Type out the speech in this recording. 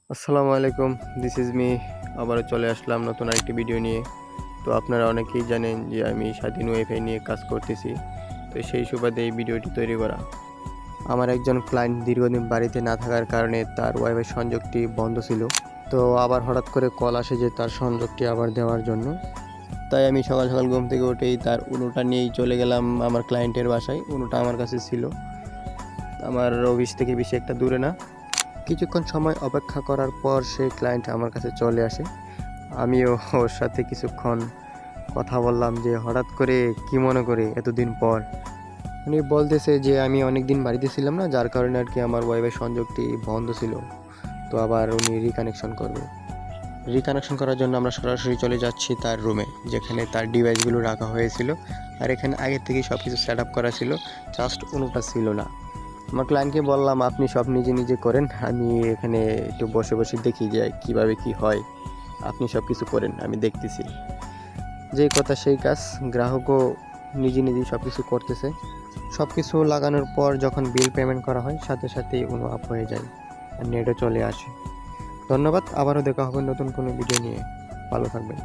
আসসালামু আলাইকুম, this is me. আবারও চলে আসলাম নতুন আরেকটি ভিডিও নিয়ে। তো আপনারা অনেকেই জানেন যে আমি স্বাধীন ওয়াইফাই নিয়ে কাজ করতেছি। তো সেই সুবাদে এই ভিডিওটি তৈরি করা। আমার একজন ক্লায়েন্ট দীর্ঘদিন বাড়িতে না থাকার কারণে তার ওয়াইফাই সংযোগটি বন্ধ ছিল। তো আবার হঠাৎ করে কল আসে যে তার সংযোগটি আবার দেওয়ার জন্য। তাই আমি সকাল সকাল ঘুম থেকে উঠেই তার উনুটা নিয়েই চলে গেলাম আমার ক্লায়েন্টের বাসায়। উনুটা আমার কাছে ছিল, আমার অফিস থেকে বেশি একটা দূরে না। কিছুক্ষণ সময় অপেক্ষা করার পর সেই ক্লায়েন্ট আমার কাছে চলে আসে। আমিও ওর সাথে কিছুক্ষণ কথা বললাম যে হঠাৎ করে কি মনে করে এতদিন পর। উনি বলতেছে যে আমি অনেক দিন বাড়িতে ছিলাম না, যার কারণে আর কি আমার ওয়াইফাই সংযোগটি বন্ধ ছিল। তো আবার উনি রিকানেকশন করার জন্য আমরা সরাসরি চলে যাচ্ছি তার রুমে, যেখানে তার ডিভাইসগুলো রাখা হয়েছিল। আর এখানে আগে থেকেই সব কিছু সেট আপ করা ছিল, জাস্ট উনুটা ছিল না। আমার ক্লায়েন্টকে বললাম আপনি সব নিজে নিজে করেন, আমি এখানে একটু বসে বসে দেখি যে কিভাবে কি হয়। আপনি সব কিছু করেন, আমি দেখতেছি। যেই কথা সেই কাজ, গ্রাহকও নিজে নিজেই সব কিছু করতেছে। সব কিছু লাগানোর পর যখন বিল পেমেন্ট করা হয় সাথে সাথেই উনো আপ হয়ে যায় আর নেটও চলে আসে। ধন্যবাদ, আবারও দেখা হবে নতুন কোনো ভিডিও নিয়ে। ভালো থাকবেন।